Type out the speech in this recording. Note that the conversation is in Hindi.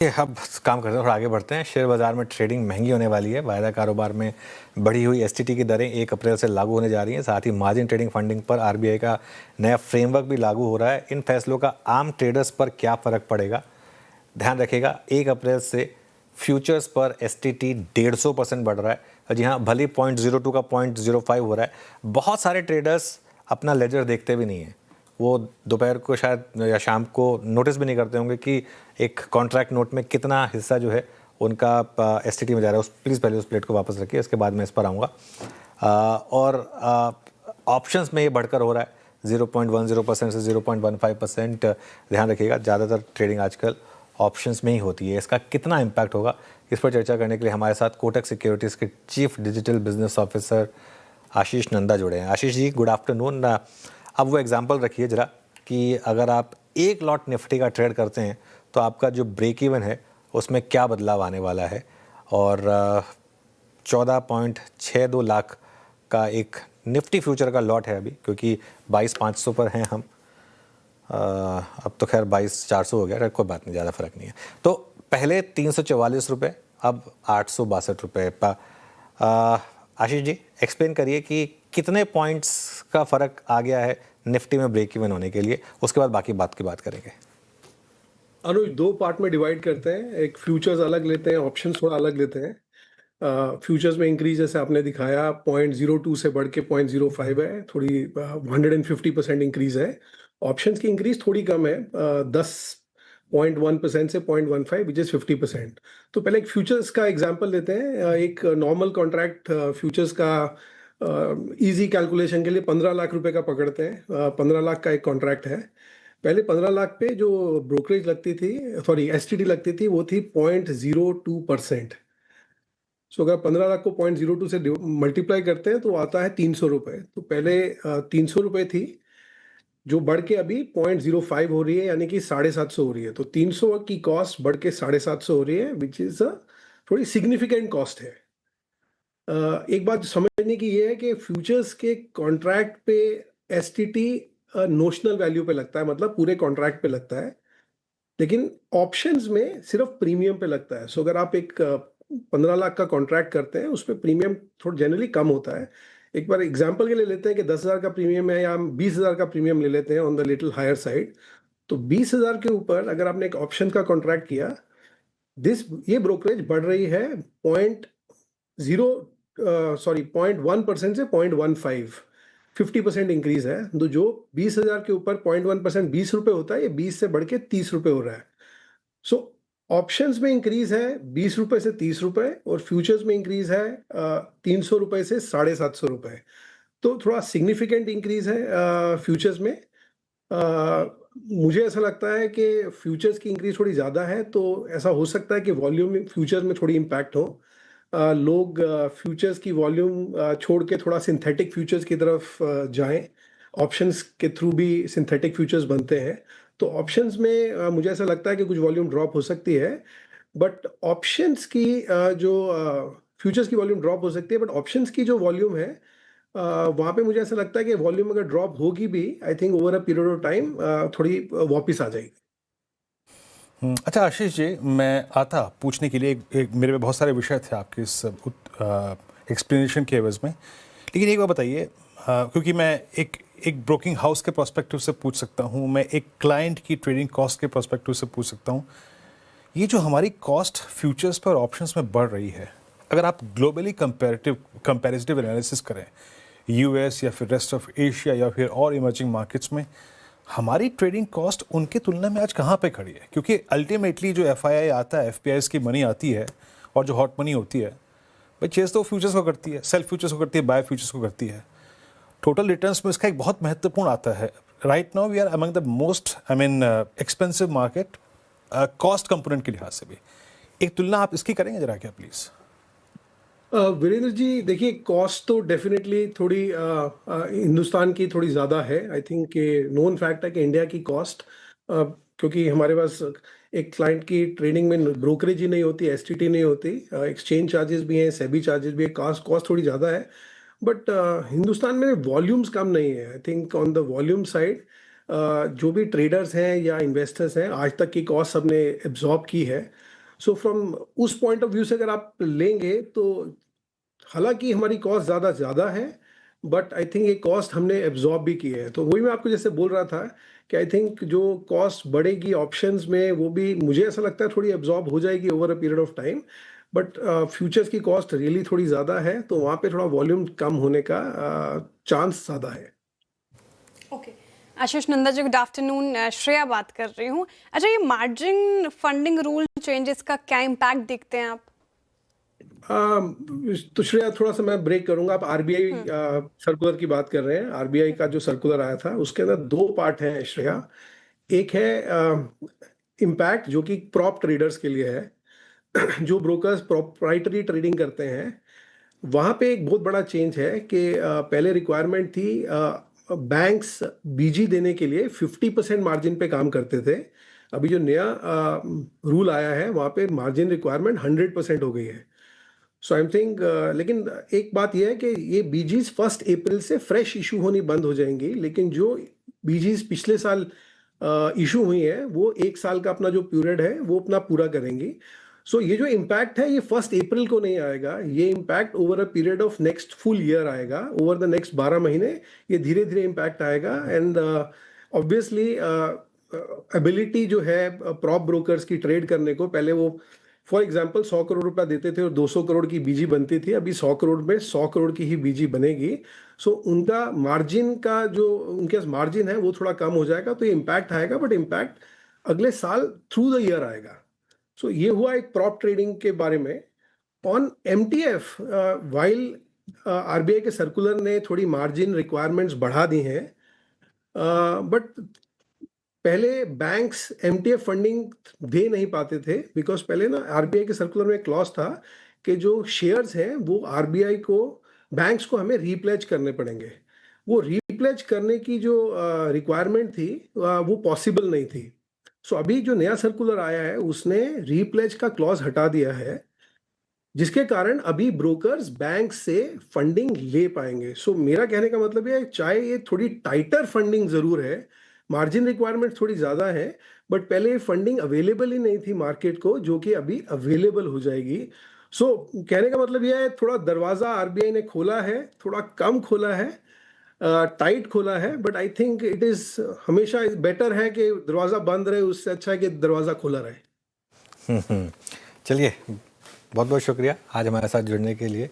ये अब काम करते हैं, थोड़ा आगे बढ़ते हैं। शेयर बाजार में ट्रेडिंग महंगी होने वाली है। वायदा कारोबार में बढ़ी हुई एसटीटी की दरें 1 अप्रैल से लागू होने जा रही हैं। साथ ही मार्जिन ट्रेडिंग फंडिंग पर आरबीआई का नया फ्रेमवर्क भी लागू हो रहा है। इन फैसलों का आम ट्रेडर्स पर क्या फ़र्क पड़ेगा? ध्यान रखिएगा, 1 अप्रैल से फ्यूचर्स पर एसटीटी 150% बढ़ रहा है। जी हाँ, भले 0.02 का 0.05 हो रहा है। बहुत सारे ट्रेडर्स अपना लेजर देखते भी नहीं हैं। वो दोपहर को शायद या शाम को नोटिस भी नहीं करते होंगे कि एक कॉन्ट्रैक्ट नोट में कितना हिस्सा जो है उनका एसटीटी में जा रहा है। प्लीज़ पहले उस प्लेट को वापस रखिए, इसके बाद मैं इस पर आऊँगा। और ऑप्शंस में ये बढ़कर हो रहा है 0.10% से 0.15%। ध्यान रखिएगा, ज़्यादातर ट्रेडिंग आजकल ऑप्शंस में ही होती है। इसका कितना इम्पैक्ट होगा, इस पर चर्चा करने के लिए हमारे साथ कोटक सिक्योरिटीज़ के चीफ डिजिटल बिजनेस ऑफिसर आशीष नंदा जुड़े हैं। Ashish ji, good afternoon. अब वो एग्जांपल रखिए जरा कि अगर आप एक लॉट निफ्टी का ट्रेड करते हैं तो आपका जो ब्रेक इवन है उसमें क्या बदलाव आने वाला है। और 14.62 लाख का एक निफ्टी फ्यूचर का लॉट है अभी, क्योंकि 22,500 पर हैं हम। अब तो खैर 22,400 हो गया, कोई बात नहीं, ज़्यादा फर्क नहीं है। तो पहले 344 रुपये, अब 862 रुपये। आशीष जी, एक्सप्लेन करिए कि कितने पॉइंट्स का फ़र्क आ गया है निफ्टी में ब्रेक इवन होने के लिए। उसके बाद बाकी बात की बात करेंगे। अनुज, दो पार्ट में डिवाइड करते हैं। एक फ्यूचर्स अलग लेते हैं, ऑप्शंस थोड़ा अलग लेते हैं। फ्यूचर्स में इंक्रीज जैसे आपने दिखाया 0.02 से बढ़ के 0.05 है, थोड़ी 150% इंक्रीज है। ऑप्शंस की इंक्रीज थोड़ी कम है, 10.1% से 0.15 विच इज 50%। तो पहले एक फ्यूचर्स का एग्जांपल लेते हैं। एक नॉर्मल कॉन्ट्रैक्ट फ्यूचर्स का इजी कैलकुलेशन के लिए 15 लाख रुपए का पकड़ते हैं। 15 लाख का एक कॉन्ट्रैक्ट है। पहले 15 लाख पे जो ब्रोकरेज लगती थी, सॉरी एसटीटी लगती थी, वो थी 0.02%। सो अगर 15 लाख को 0.02 से मल्टीप्लाई करते हैं तो आता है 300 रुपये। तो पहले 300 रुपये थी, जो बढ़ के अभी 0.05 हो रही है, यानी कि 750 हो रही है। तो 300 की कॉस्ट बढ़ के 750 हो रही है, विच इज थोड़ी सिग्निफिकेंट कॉस्ट है। एक बात समझने की ये है कि फ्यूचर्स के कॉन्ट्रैक्ट पे एसटीटी नोशनल वैल्यू पे लगता है, मतलब पूरे कॉन्ट्रैक्ट पे लगता है, लेकिन ऑप्शंस में सिर्फ प्रीमियम पे लगता है। सो अगर आप एक 15 लाख का कॉन्ट्रैक्ट करते हैं, उस पर प्रीमियम थोड़ा जनरली कम होता है। एक बार एग्जांपल के लिए लेते हैं कि 10,000 का प्रीमियम है, या हम 20,000 का प्रीमियम ले लेते हैं on the little higher side. तो 20,000 के ऊपर अगर आपने एक ऑप्शन का कॉन्ट्रैक्ट किया, ये ब्रोकरेज बढ़ रही है 0.1% से 0.15, 50% इंक्रीज है। तो जो 20,000 के ऊपर 0.1% 20 रुपए होता है, ये 20 से बढ़ के 30 रुपए हो रहा है। सो ऑप्शंस में इंक्रीज है 20 रुपए से 30 रुपए, और फ्यूचर्स में इंक्रीज है 300 रुपए से 750 रुपए। तो थोड़ा सिग्निफिकेंट इंक्रीज है फ्यूचर्स में। मुझे ऐसा लगता है कि फ्यूचर्स की इंक्रीज थोड़ी ज़्यादा है, तो ऐसा हो सकता है कि वॉल्यूम फ्यूचर्स में थोड़ी इम्पैक्ट हो। लोग फ्यूचर्स की वॉल्यूम छोड़ के थोड़ा सिंथेटिक फ्यूचर्स की तरफ जाएं। ऑप्शंस के थ्रू भी सिंथेटिक फ्यूचर्स बनते हैं। तो ऑप्शंस में मुझे ऐसा लगता है कि कुछ वॉल्यूम ड्रॉप हो सकती है, बट ऑप्शंस की जो फ्यूचर्स की वॉल्यूम ड्रॉप हो सकती है, बट ऑप्शंस की जो वॉल्यूम है वहाँ पे मुझे ऐसा लगता है कि वॉल्यूम अगर ड्रॉप होगी भी, I think over a period of time थोड़ी वापस आ जाएगी। अच्छा आशीष जी, मैं आता पूछने के लिए एक मेरे में बहुत सारे विषय थे आपके इस एक्सप्लेनेशन के एवज में, लेकिन एक बात बताइए, क्योंकि मैं एक ब्रोकिंग हाउस के पर्सपेक्टिव से पूछ सकता हूँ, मैं एक क्लाइंट की ट्रेडिंग कॉस्ट के पर्सपेक्टिव से पूछ सकता हूँ। ये जो हमारी कॉस्ट फ्यूचर्स पर ऑप्शंस में बढ़ रही है, अगर आप ग्लोबली कंपैरेटिव एनालिसिस करें, यूएस या फिर रेस्ट ऑफ एशिया या फिर और इमर्जिंग मार्केट्स में, हमारी ट्रेडिंग कॉस्ट उनके तुलना में आज कहाँ पे खड़ी है? क्योंकि अल्टीमेटली जो एफआईआई आता है, एफपीआईस की मनी आती है, और जो हॉट मनी होती है, भाई चेस तो फ्यूचर्स को करती है, सेल फ्यूचर्स को करती है, बाय फ्यूचर्स को करती है। टोटल रिटर्न्स में इसका एक बहुत महत्वपूर्ण आता है। Right now we are among the most expensive market cost component के लिहाज से भी। एक तुलना आप इसकी करेंगे जरा क्या प्लीज़? वीरेंद्र जी, देखिए कॉस्ट तो डेफिनेटली थोड़ी हिंदुस्तान की थोड़ी ज़्यादा है। आई थिंक नोन फैक्ट है कि इंडिया की कॉस्ट, क्योंकि हमारे पास एक क्लाइंट की ट्रेडिंग में ब्रोकरेज ही नहीं होती, एसटीटी नहीं होती, एक्सचेंज चार्जेस भी हैं, सेबी चार्जेस भी है, कॉस्ट थोड़ी ज़्यादा है। बट हिंदुस्तान में वॉल्यूम्स कम नहीं है। I think on the volume side जो भी ट्रेडर्स हैं या इन्वेस्टर्स हैं, आज तक की कॉस्ट सबने एब्जॉर्ब की है। सो फ्रॉम उस पॉइंट ऑफ व्यू से अगर आप लेंगे तो हालांकि हमारी कॉस्ट ज़्यादा है, बट आई थिंक ये कॉस्ट हमने एब्जॉर्ब भी की है। तो वही मैं आपको जैसे बोल रहा था कि आई थिंक जो कॉस्ट बढ़ेगी ऑप्शंस में, वो भी मुझे ऐसा लगता है थोड़ी एब्जॉर्ब हो जाएगी over a period of time. But futures की कॉस्ट रियली थोड़ी ज़्यादा है, तो वहाँ पे थोड़ा वॉल्यूम कम होने का चांस ज़्यादा है। ओके, आशीष नंदा जी, गुड आफ्टरनून। श्रेया बात कर रही हूँ। अच्छा, ये मार्जिन फंडिंग रूल चेंजेस का क्या इम्पैक्ट देखते हैं आप? तो श्रेया थोड़ा सा मैं ब्रेक करूंगा। आप आरबीआई सर्कुलर की बात कर रहे हैं। आरबीआई का जो सर्कुलर आया था उसके अंदर दो पार्ट हैं श्रेया। एक है इम्पैक्ट जो कि प्रॉप ट्रेडर्स के लिए है, जो ब्रोकर्स प्रोप्राइटरी ट्रेडिंग करते हैं। वहाँ पे एक बहुत बड़ा चेंज है कि पहले रिक्वायरमेंट थी बैंक्स बीजी देने के लिए 50% मार्जिन पे काम करते थे। अभी जो नया रूल आया है वहाँ पे मार्जिन रिक्वायरमेंट 100% हो गई है। सो आई एम थिंक, लेकिन एक बात यह है कि ये बीजीज 1 अप्रैल से फ्रेश इशू होनी बंद हो जाएंगी, लेकिन जो बीजीज पिछले साल इशू हुई है वो 1 साल का अपना जो पीरियड है वो अपना पूरा करेंगी। सो ये जो इम्पैक्ट है ये 1 अप्रैल को नहीं आएगा, ये impact over a period of next full year आएगा। ओवर द नेक्स्ट 12 महीने ये धीरे धीरे इम्पैक्ट आएगा। एंड ऑब्वियसली एबिलिटी जो है प्रॉप ब्रोकर्स की ट्रेड करने को, पहले वो फॉर एग्जाम्पल 100 करोड़ रुपया देते थे और 200 करोड़ की बीजी बनती थी, अभी 100 करोड़ में 100 करोड़ की ही बीजी बनेगी। सो उनका मार्जिन का जो उनके पास मार्जिन है वो थोड़ा कम हो जाएगा, तो ये इम्पैक्ट आएगा, बट इम्पैक्ट अगले साल थ्रू द ईयर आएगा। सो ये हुआ एक प्रॉप ट्रेडिंग के बारे में। ऑन एमटीएफ, वाइल आरबीआई के सर्कुलर ने थोड़ी मार्जिन रिक्वायरमेंट्स बढ़ा दी हैं, बट पहले बैंक्स एमटीएफ फंडिंग दे नहीं पाते थे, बिकॉज पहले ना आरबीआई के सर्कुलर में एक क्लॉज था कि जो शेयर्स हैं वो आरबीआई को, बैंक्स को हमें रीप्लेज करने पड़ेंगे। वो रीप्लेज करने की जो रिक्वायरमेंट थी वो पॉसिबल नहीं थी। सो अभी जो नया सर्कुलर आया है उसने रीप्लेज का क्लॉज हटा दिया है, जिसके कारण अभी ब्रोकर्स बैंक से फंडिंग ले पाएंगे। सो मेरा कहने का मतलब ये है, चाहे ये थोड़ी टाइटर फंडिंग जरूर है, मार्जिन रिक्वायरमेंट थोड़ी ज्यादा है, बट पहले फंडिंग अवेलेबल ही नहीं थी मार्केट को, जो कि अभी अवेलेबल हो जाएगी। सो कहने का मतलब यह है, थोड़ा दरवाजा आरबीआई ने खोला है, थोड़ा कम खोला है, टाइट खोला है, but I think it is हमेशा बेटर है कि दरवाजा बंद रहे, उससे अच्छा है कि दरवाजा खुला रहे। चलिए, बहुत बहुत शुक्रिया आज हमारे साथ जुड़ने के लिए।